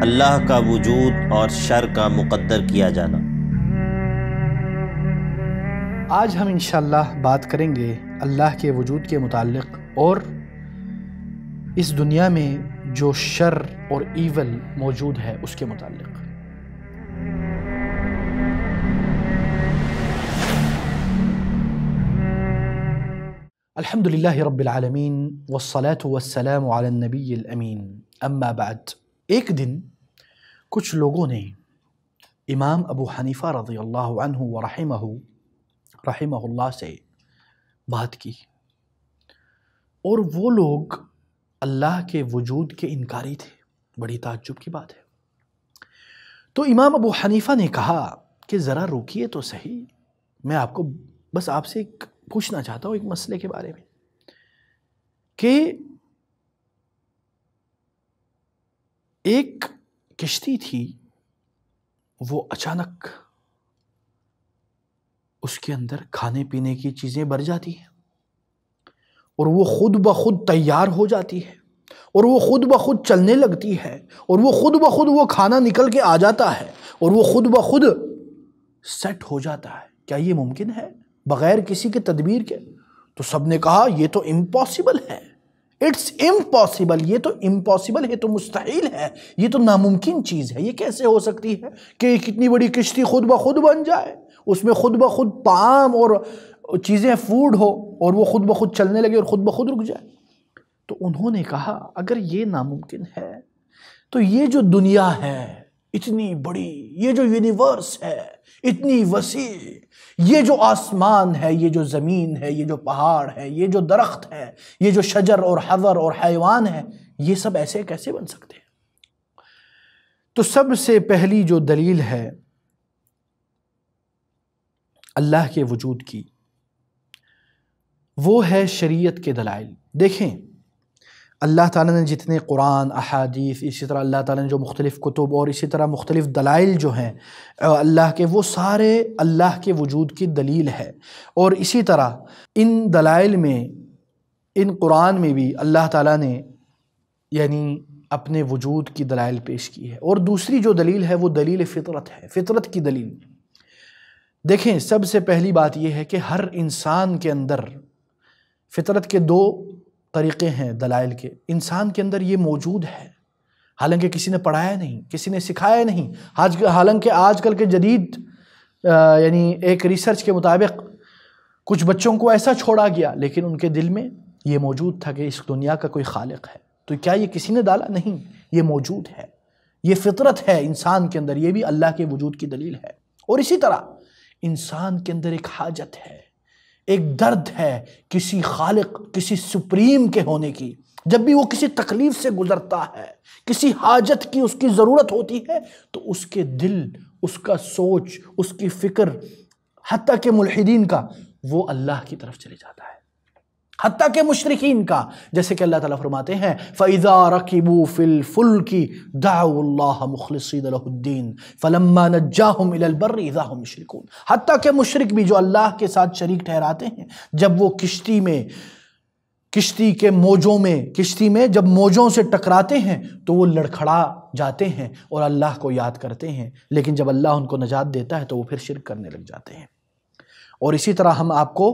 اللہ کا وجود اور شر کا مقدر کیا جانا۔ آج ہم انشاءاللہ بات کریں گے اللہ کے وجود کے متعلق اور اس دنیا میں جو شر اور ایول موجود ہے اس کے متعلق۔ الحمدللہ رب العالمین والصلاة والسلام علی النبی الامین، اما بعد۔ ایک دن کچھ لوگوں نے امام ابو حنیفہ رضی اللہ عنہ رحمہ اللہ سے بات کی، اور وہ لوگ اللہ کے وجود کے انکاری تھے۔ بڑی تعجب کی بات ہے۔ تو امام ابو حنیفہ نے کہا کہ ذرا روکیے تو صحیح، میں آپ کو بس آپ سے پوچھنا چاہتا ہوں ایک مسئلے کے بارے میں کہ ایک کشتی تھی، وہ اچانک اس کے اندر کھانے پینے کی چیزیں بھر جاتی ہیں، اور وہ خود بخود تیار ہو جاتی ہے، اور وہ خود بخود چلنے لگتی ہے، اور وہ خود بخود وہ کھانا نکل کے آ جاتا ہے، اور وہ خود بخود سیٹ ہو جاتا ہے۔ کیا یہ ممکن ہے بغیر کسی کے تدبیر کے؟ تو سب نے کہا یہ تو امپاسبل ہے، اٹس امپاسبل، یہ تو امپاسبل ہے، تو مستحیل ہے، یہ تو ناممکن چیز ہے۔ یہ کیسے ہو سکتی ہے کہ ایک اتنی بڑی کشتی خود بخود بن جائے، اس میں خود بخود طعام اور چیزیں فوڈ ہو، اور وہ خود بخود چلنے لگے اور خود بخود رک جائے؟ تو انہوں نے کہا اگر یہ ناممکن ہے تو یہ جو دنیا ہے اتنی بڑی، یہ جو یونیورس ہے اتنی وسیع، یہ جو آسمان ہے، یہ جو زمین ہے، یہ جو پہاڑ ہے، یہ جو درخت ہے، یہ جو شجر اور حجر اور حیوان ہے، یہ سب ایسے کیسے بن سکتے ہیں؟ تو سب سے پہلی جو دلیل ہے اللہ کے وجود کی، وہ ہے شریعت کے دلائل۔ دیکھیں اللہ تعالیٰ نے جتنے قرآن، احادیث، اسی طرح اللہ تعالیٰ نے جو مختلف کتب اور اسی طرح مختلف دلائل جو ہیں اللہ کے، وہ سارے اللہ کے وجود کی دلیل ہے۔ اور اسی طرح ان دلائل میں، ان قرآن میں بھی اللہ تعالیٰ نے یعنی اپنے وجود کی دلائل پیش کی ہے۔ اور دوسری جو دلیل ہے وہ دلیل فطرت ہے، فطرت کی دلیل۔ دیکھیں سب سے پہلی بات یہ ہے کہ ہر انسان کے اندر فطرت کے دو طریقے ہیں دلائل کے، انسان کے اندر یہ موجود ہے، حالانکہ کسی نے پڑھایا نہیں، کسی نے سکھایا نہیں۔ حالانکہ آج کل کے جدید یعنی ایک ریسرچ کے مطابق کچھ بچوں کو ایسا چھوڑا گیا، لیکن ان کے دل میں یہ موجود تھا کہ اس دنیا کا کوئی خالق ہے۔ تو کیا یہ کسی نے ڈالا؟ نہیں، یہ موجود ہے، یہ فطرت ہے انسان کے اندر، یہ بھی اللہ کے وجود کی دلیل ہے۔ اور اسی طرح انسان کے اندر ایک حاجت ہے، ایک درد ہے کسی خالق، کسی سپریم کے ہونے کی۔ جب بھی وہ کسی تکلیف سے گزرتا ہے، کسی حاجت کی اس کی ضرورت ہوتی ہے، تو اس کے دل، اس کا سوچ، اس کی فکر، حتیٰ کہ ملحدین کا، وہ اللہ کی طرف چلے جاتا ہے، حتیٰ کہ مشرکین کا، جیسے کہ اللہ تعالیٰ فرماتے ہیں فَإِذَا رَكِبُوا فِي الْفُلْكِ دَعَوُا اللَّهَ مُخْلِصِينَ لَهُ الدِّينَ فَلَمَّا نَجَّاهُمْ إِلَى الْبَرِّ إِذَا هُمْ يُشْرِكُونَ۔ حتیٰ کہ مشرک بھی جو اللہ کے ساتھ شریک ٹھہراتے ہیں، جب وہ کشتی میں جب موجوں سے ٹکراتے ہیں تو وہ لڑکھڑا جاتے ہیں اور اللہ کو یاد کرتے ہیں، لیکن جب اللہ ان کو نجات دیتا ہے تو وہ پھر شرک کرنے لگ جاتے ہیں۔ اور اسی طرح ہم آپ کو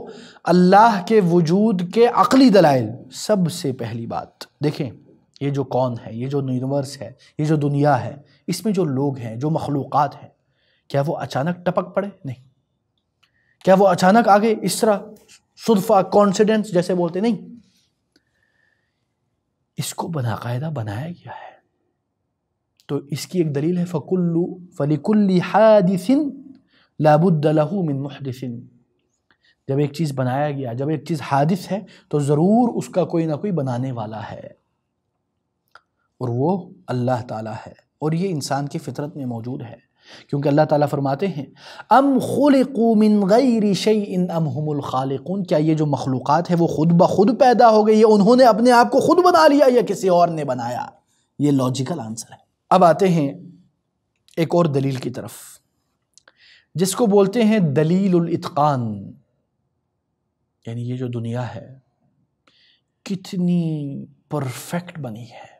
اللہ کے وجود کے عقلی دلائل، سب سے پہلی بات دیکھیں، یہ جو کون ہے، یہ جو یونیورس ہے، یہ جو دنیا ہے، اس میں جو لوگ ہیں، جو مخلوقات ہیں، کیا وہ اچانک ٹپک پڑے؟ نہیں۔ کیا وہ اچانک آگے اس طرح صدفہ، کانسیڈنس جیسے بولتے؟ نہیں، اس کو باقاعدہ بنایا گیا ہے۔ تو اس کی ایک دلیل ہے فَلِكُلِّ حَادِثٍ لَا بُدَّ لَهُ مِن مُحْدِثٍ۔ جب ایک چیز بنایا گیا، جب ایک چیز حادث ہے، تو ضرور اس کا کوئی نہ کوئی بنانے والا ہے، اور وہ اللہ تعالیٰ ہے۔ اور یہ انسان کی فطرت میں موجود ہے، کیونکہ اللہ تعالیٰ فرماتے ہیں ام خلقوا من غیر شیء ام هم الخالقون۔ کیا یہ جو مخلوقات ہے وہ خود بخود پیدا ہو گئی، یا انہوں نے اپنے آپ کو خود بنا لیا، یا کسی اور نے بنایا؟ یہ لاجیکل آنسر ہے۔ اب آتے ہیں ایک اور دلیل کی طرف، جس کو بولتے ہیں دلیل الاتقان۔ یعنی یہ جو دنیا ہے کتنی پرفیکٹ بنی ہے،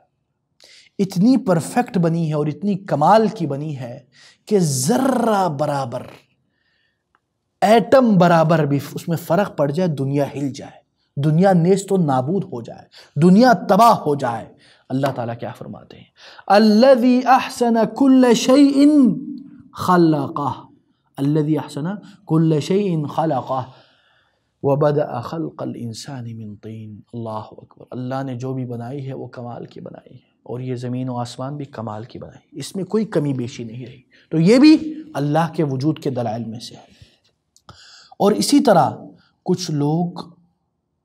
اتنی پرفیکٹ بنی ہے اور اتنی کمال کی بنی ہے کہ ذرہ برابر، ایٹم برابر بھی اس میں فرق پڑ جائے، دنیا ہل جائے، دنیا نیست و نابود ہو جائے، دنیا تباہ ہو جائے۔ اللہ تعالیٰ کیا فرماتے ہیں؟ الذی احسن کل شیء خلقہ، الذی احسن کل شیء خلقہ وبدأ خلق الانسان من طین۔ اللہ اکبر، اللہ نے جو بھی بنائی ہے وہ کمال کی بنائی ہے، اور یہ زمین و آسمان بھی کمال کی بنائی، اس میں کوئی کمی بیشی نہیں رہی۔ تو یہ بھی اللہ کے وجود کے دلائل میں سے ہے۔ اور اسی طرح کچھ لوگ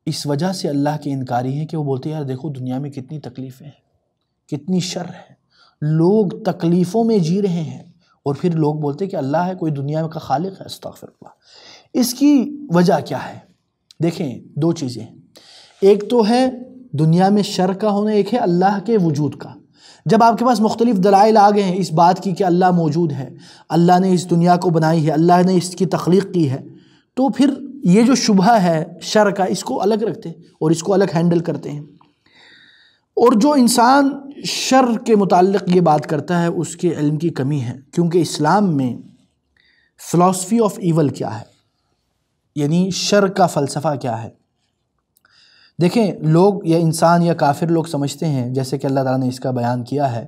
اس وجہ سے اللہ کے انکاری ہیں کہ وہ بولتے ہیں یار دیکھو دنیا میں کتنی تکلیفیں ہیں، کتنی شر ہے، لوگ تکلیفوں میں جی رہے ہیں، اور پھر لوگ بولتے ہیں کہ اللہ ہے، کوئی دنیا کا خالق ہے۔ استغفر اللہ۔ اس کی وجہ کیا ہے؟ دیکھیں دو چیزیں ہیں، ایک تو ہے دنیا میں شر کا ہونا، ایک ہے اللہ کے وجود کا۔ جب آپ کے پاس مختلف دلائل آ گئے ہیں اس بات کی کہ اللہ موجود ہے، اللہ نے اس دنیا کو بنائی ہے، اللہ نے اس کی تخلیق کی ہے، تو پھر یہ جو شبہ ہے شر کا، اس کو الگ رکھتے ہیں اور اس کو الگ ہینڈل کرتے ہیں۔ اور جو انسان شر کے متعلق یہ بات کرتا ہے اس کے علم کی کمی ہے، کیونکہ اسلام میں فلسفی آف ایول کیا ہے، یعنی شر کا فلسفہ کیا ہے۔ دیکھیں لوگ یا انسان یا کافر لوگ سمجھتے ہیں، جیسے کہ اللہ تعالیٰ نے اس کا بیان کیا ہے،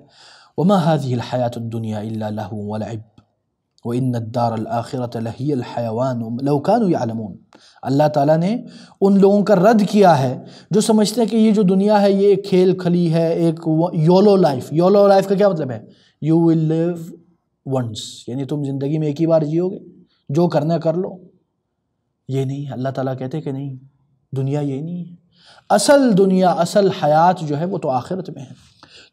وَمَا هَذِهِ الْحَيَاةُ الدُّنْيَا إِلَّا لَهْوٌ وَلَعِبٌ وَإِنَّ الدَّارَ الْآخِرَةَ لَهِيَ الْحَيَوَانُ لَوْ كَانُوا يَعْلَمُونَ۔ اللہ تعالیٰ نے ان لوگوں کا رد کیا ہے جو سمجھتے ہیں کہ یہ جو دنیا ہے یہ ایک کھیل کھلی ہے، ایک یولو لائف۔ یولو لائف کا کیا مطلب ہے؟ یو ول لیو ونس، یعنی تم زندگی میں ایک ہی بار جیو گے، جو کرنا کر لو۔ یہ نہیں، اللہ تعالیٰ کہتے ہیں کہ نہیں، دنیا یہ نہیں ہے، اصل دنیا، اصل حیات جو ہے وہ تو آخرت میں ہے۔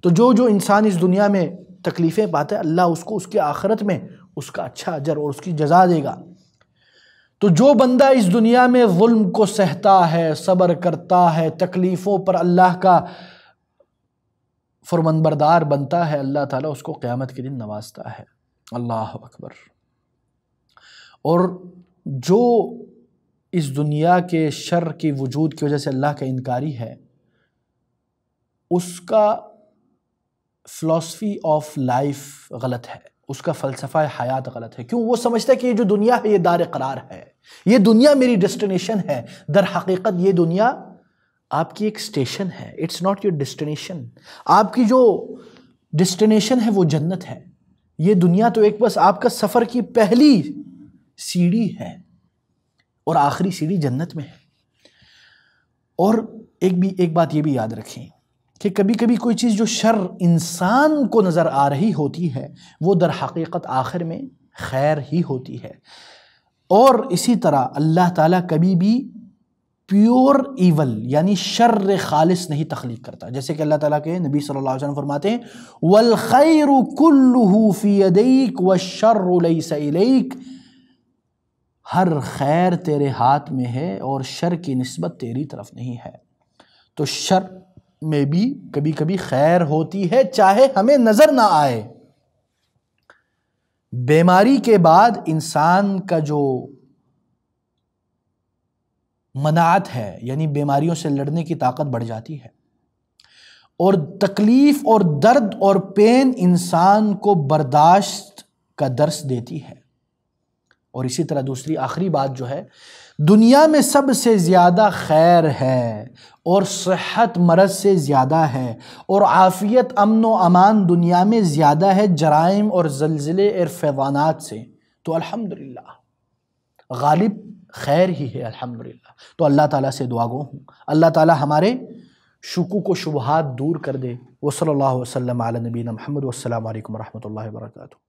تو جو انسان اس دنیا میں تکلیفیں پاتا ہے، اللہ اس کو اس کے آخرت میں اس کا اچھا اجر اور اس کی جزا دے گا۔ تو جو بندہ اس دنیا میں ظلم کو سہتا ہے، صبر کرتا ہے، تکلیفوں پر اللہ کا فرمانبردار بنتا ہے، اللہ تعالیٰ اس کو قیامت کے دن نوازتا ہے۔ اللہ اکبر۔ اور جو اس دنیا کے شر کی وجود کی وجہ سے اللہ کا انکاری ہے، اس کا فلسفی آف لائف غلط ہے، اس کا فلسفہ حیات غلط ہے۔ کیوں؟ وہ سمجھتا ہے کہ یہ جو دنیا ہے یہ دار قرار ہے، یہ دنیا میری ڈیسٹینیشن ہے۔ در حقیقت یہ دنیا آپ کی ایک سٹیشن ہے، اٹس ناٹ یور ڈیسٹینیشن۔ آپ کی جو ڈیسٹینیشن ہے وہ جنت ہے۔ یہ دنیا تو ایک بس آپ کا سفر کی پہلی سیڑھی ہے، اور آخری سیڑھی جنت میں ہے۔ اور ایک بات یہ بھی یاد رکھیں کہ کبھی کبھی کوئی چیز جو شر انسان کو نظر آ رہی ہوتی ہے وہ در حقیقت آخر میں خیر ہی ہوتی ہے۔ اور اسی طرح اللہ تعالیٰ کبھی بھی پیور ایول یعنی شر خالص نہیں تخلیق کرتا، جیسے کہ اللہ تعالیٰ کے نبی صلی اللہ علیہ وسلم فرماتے ہیں وَالْخَيْرُ كُلُّهُ فِي يَدَيْكَ وَالشَّرُّ لَيْسَ إِلَيْكَ۔ ہر خیر تیرے ہاتھ میں ہے اور شر کی نسبت تیری طرف نہیں ہے۔ تو شر میں بھی کبھی کبھی خیر ہوتی ہے، چاہے ہمیں نظر نہ آئے۔ بیماری کے بعد انسان کا جو مناعت ہے، یعنی بیماریوں سے لڑنے کی طاقت بڑھ جاتی ہے، اور تکلیف اور درد اور پین انسان کو برداشت کا درس دیتی ہے۔ اور اسی طرح دوسری آخری بات جو ہے، دنیا میں سب سے زیادہ خیر ہے اور صحت مرض سے زیادہ ہے، اور عافیت امن و امان دنیا میں زیادہ ہے جرائم اور زلزلے اور فیضانات سے۔ تو الحمدللہ غالب خیر ہی ہے الحمدللہ۔ تو اللہ تعالیٰ سے دعا گو ہوں اللہ تعالیٰ ہمارے شکوک و شبہات دور کر دے۔ وصلی اللہ وسلم علی نبینا محمد، والسلام علیکم ورحمۃ اللہ وبرکاتہ۔